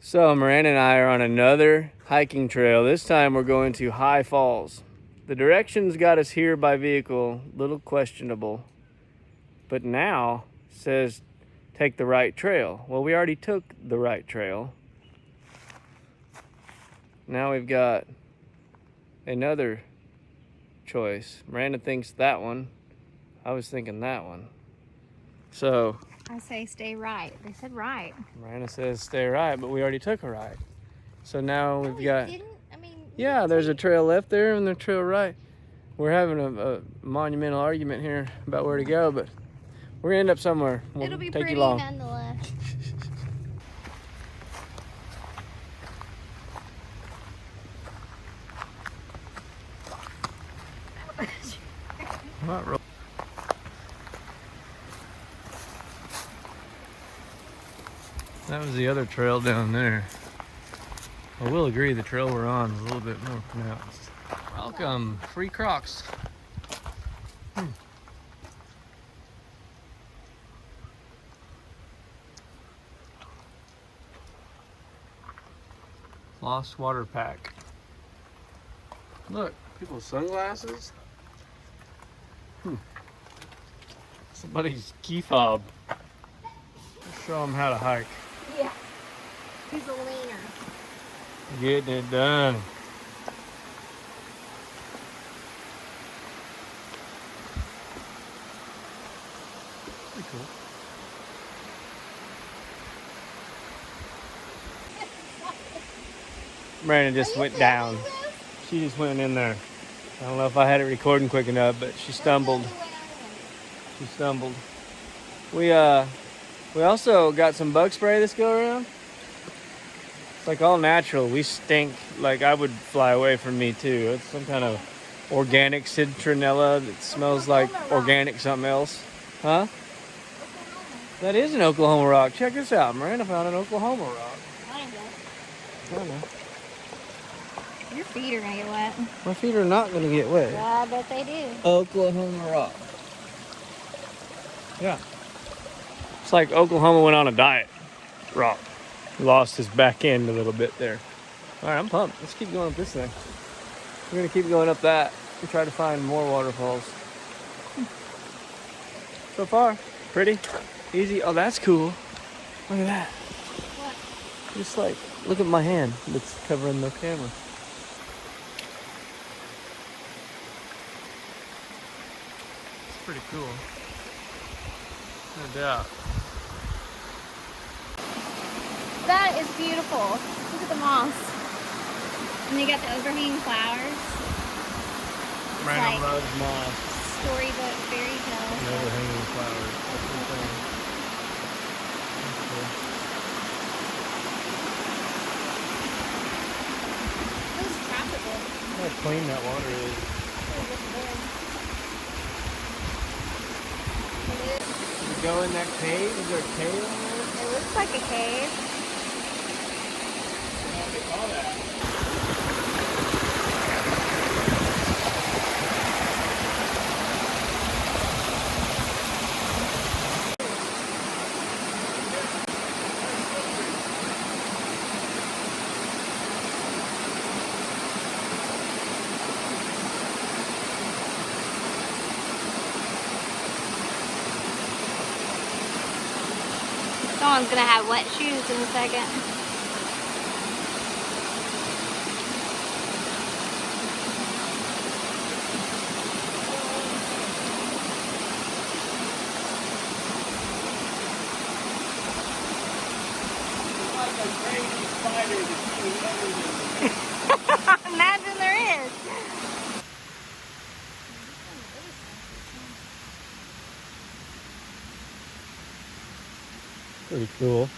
So Miranda and I are on another hiking trail. This time we're going to High Falls. The directions got us here by vehicle, little questionable. But now says take the right trail. Well, we already took the right trail. Now we've got another choice. Miranda thinks that one. I was thinking that one. So I say stay right. They said right. Miranda says stay right, but we already took a right. So now we've got. Didn't? I mean, Yeah, there's a trail left there and the trail right. We're having a monumental argument here about where to go, but we're gonna end up somewhere. It'll be take pretty you long. nonetheless. Not real. That was the other trail down there. I will agree the trail we're on is a little bit more pronounced. Welcome, free Crocs. Lost water pack. Look, people's sunglasses. Somebody's key fob. Let's show them how to hike. Yeah. He's a leaner. Getting it done. Pretty cool. Brandon just went down. She just went in there. I don't know if I had it recording quick enough, but she stumbled. She stumbled. We also got some bug spray this go around. It's like all natural. We stink. Like I would fly away from me too. It's some kind of organic citronella that smells like organic something else. Huh? That is an Oklahoma rock. Check this out. Miranda found an Oklahoma rock. I don't know. Your feet are gonna get wet. My feet are not going to get wet. Yeah, I bet they do. Oklahoma rock. Yeah. It's like Oklahoma went on a diet. Rock. Lost his back end a little bit there. All right, I'm pumped. Let's keep going up this thing. We're going to keep going up that and try to find more waterfalls. So far, pretty easy. Oh, that's cool. Look at that. What? Just like, look at my hand that's covering the camera. It's pretty cool. No doubt. That is beautiful. Look at the moss. And they got the overhanging flowers. Random like loves moss. Storybook fairy tale. And overhanging flowers. That's the thing. That's cool. This is tropical. Look how clean that water is. We go in that cave? Is there a cave on there? It looks like a cave. They call that. Someone's gonna have wet shoes in a second. Like a crazy spider that's eating everything. Imagine there is. Pretty cool.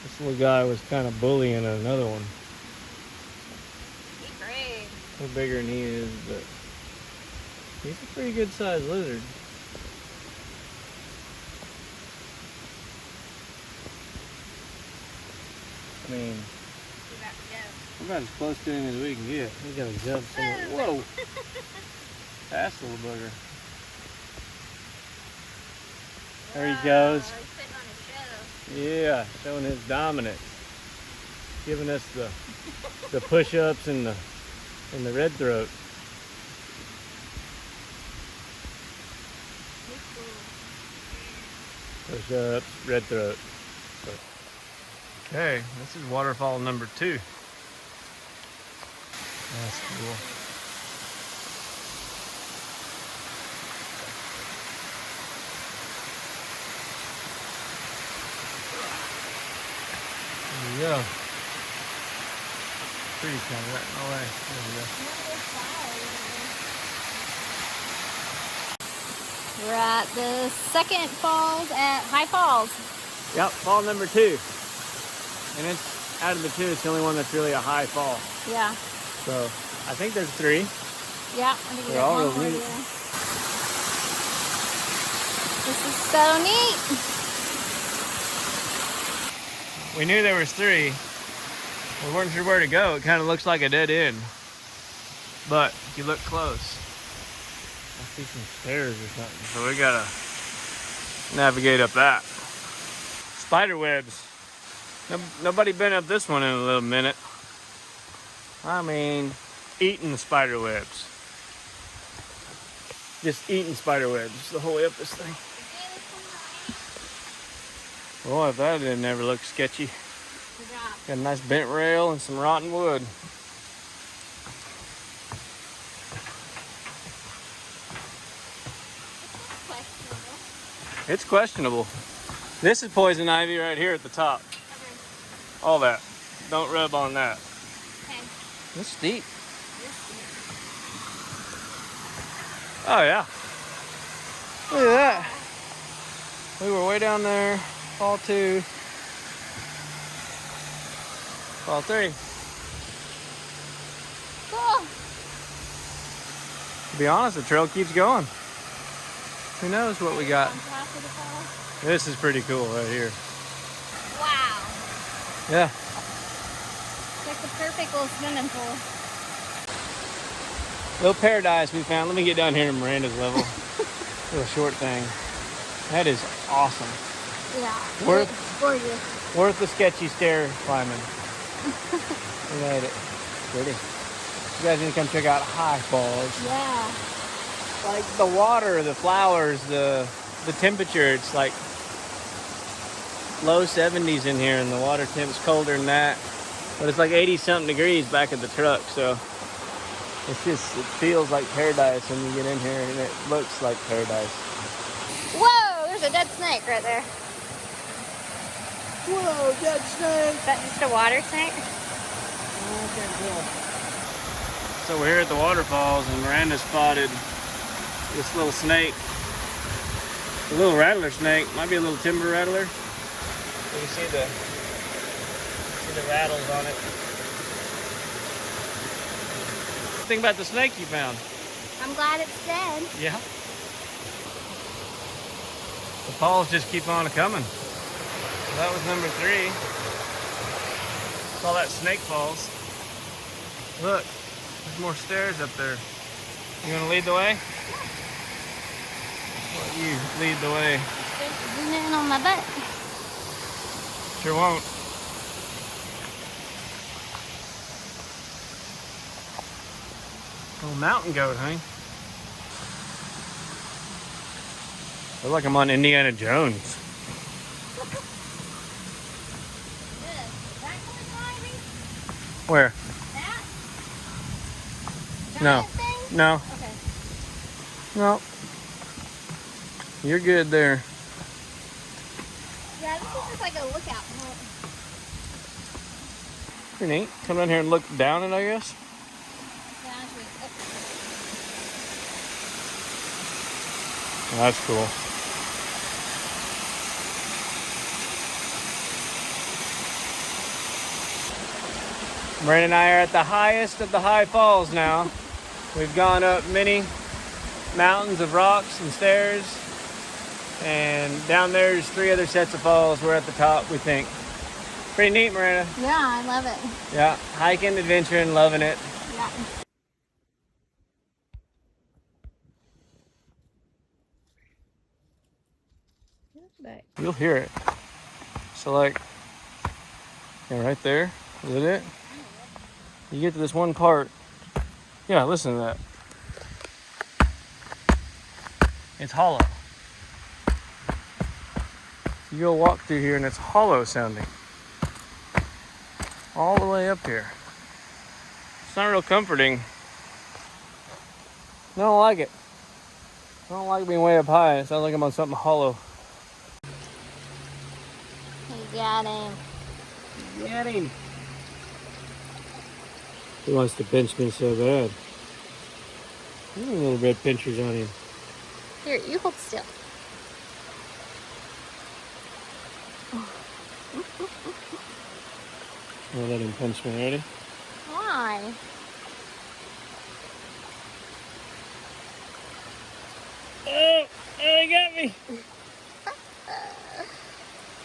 This little guy was kind of bullying another one. He's great. A little bigger than he is, but he's a pretty good sized lizard. I mean, we're about as close to him as we can get. He's gonna jump somewhere. Whoa! Fast little bugger. There he goes. He's putting on a show. Yeah, showing his dominance. giving us the push-ups and the red throat. Push-ups, red throat. Okay, this is waterfall number 2. That's cool. There we go. Trees kind of right in the way. There we go. We're at the second falls at High Falls. Yep, fall number 2. And it's out of the 2, it's the only one that's really a high fall. Yeah. So I think there's 3. Yeah, I think we They're got all one real more neat. here. This is so neat. We knew there was 3. We weren't sure where to go. It kind of looks like a dead end. But if you look close, I see some stairs or something. So we gotta navigate up that. Spider webs. Nobody been up this one in a little minute. I mean, eating the spider webs. Just eating spider webs the whole way up this thing. Boy, if that didn't ever look sketchy. Got a nice bent rail and some rotten wood. It's questionable. This is poison ivy right here at the top. Okay. All that. Don't rub on that. Okay. It's steep. Oh yeah. Look at that. We were way down there. Fall 2. Fall 3. Cool. To be honest, the trail keeps going. Who knows what we got? On top of the falls. This is pretty cool right here. Wow. Yeah. It's like the perfect little swimming pool. Little paradise we found. Let me get down here to Miranda's level. Little short thing. That is awesome. Yeah. Worth- It's gorgeous. Worth the sketchy stair climbing. We made it. Pretty. You guys need to come check out High Falls. Yeah. Like the water, the flowers, the temperature, it's like low 70s in here and the water temp's colder than that. But it's like 80 something degrees back at the truck, so it feels like paradise when you get in here and it looks like paradise. Whoa, there's a dead snake right there. Whoa, dead snake! Is that just a water snake? So we're here at the waterfalls and Miranda spotted this little snake. A little rattler snake. Might be a little timber rattler. You see the rattles on it. Think about the snake you found. I'm glad it's dead. Yeah. The falls just keep on coming. So that was number 3. Saw that snake falls. Look, there's more stairs up there. You want to lead the way? I'll let you lead the way. Zoom in on my butt. Sure won't. Little mountain goat, honey. Feel like I'm on Indiana Jones. Is that poison ivy? Where? That? No. Giant thing? No. Okay. No. You're good there. Yeah, this is just like a lookout point. Pretty neat. Come down here and look down it, I guess. Yeah, actually, Oh, that's cool. Brandon and I are at the highest of the high falls now. We've gone up many mountains of rocks and stairs. And down there's 3 other sets of falls. We're at the top, we think. Pretty neat, Miranda. yeah, I love it. Yeah, hiking, adventuring, loving it. Yeah. You'll hear it. So like, yeah, right there. Is it it? You get to this one part. Yeah, listen to that. It's hollow. You go walk through here and it's hollow sounding. All the way up here. It's not real comforting. I don't like it. I don't like being way up high. It sounds like I'm on something hollow. You got him. Get him. He wants to pinch me so bad. Little red pinchers on him. Here, you hold still. I'll let him pinch me. Ready? Why? Oh, he got me.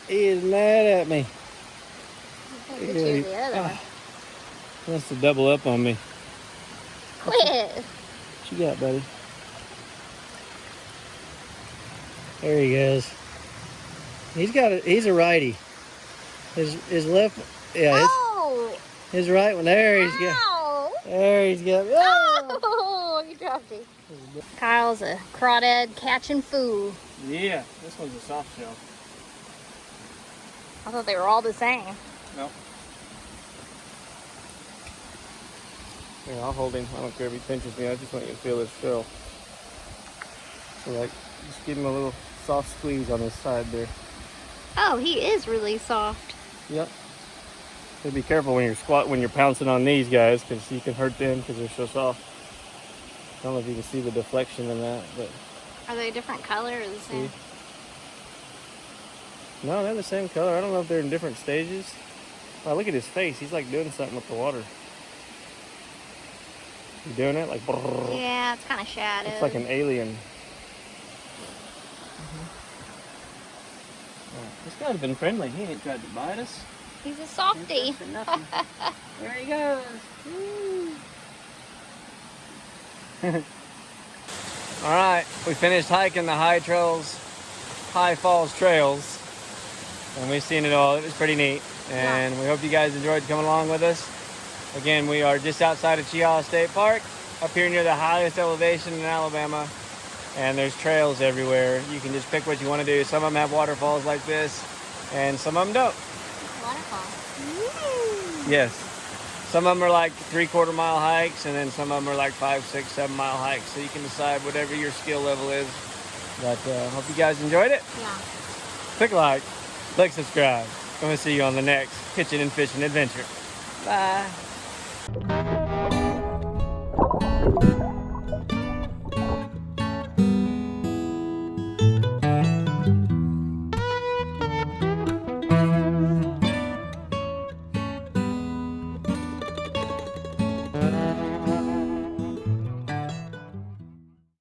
He is mad at me. Get you the other one. He wants to double up on me. Quit. What you got, buddy? There he goes. He's a righty. His left, yeah, his right one. There he's got. There he's got. Oh, you dropped it. Kyle's a crawdad catching food. Yeah, this one's a soft shell. I thought they were all the same. No. Here, I'll hold him. I don't care if he pinches me. I just want you to feel his shell. So, like, just give him a little soft squeeze on his side there. Oh, he is really soft. Yep. So be careful when you're pouncing on these guys, because you can hurt them because they're so soft. I don't know if you can see the deflection in that, but Are they a different color or the same? see? No, they're the same color. I don't know if they're in different stages. Wow, look at his face. He's like doing something with the water. You doing it? Like, brrr. Yeah, it's kind of shadowed. It's like an alien. This guy's been friendly. He ain't tried to bite us. He's a softie. There he goes. All right, we finished hiking the High Falls trails, and we've seen it all. It was pretty neat, and we hope you guys enjoyed coming along with us. Again, we are just outside of Cheaha State Park, up here near the highest elevation in Alabama, and there's trails everywhere. You can just pick what you want to do. Some of them have waterfalls like this, and some of them don't. Waterfall. Yes. Some of them are like 3/4 mile hikes, and then some of them are like 5, 6, 7 mile hikes. So you can decide whatever your skill level is. But hope you guys enjoyed it. Yeah. Click like, subscribe. I'm going to see you on the next kitchen and fishing adventure. Bye.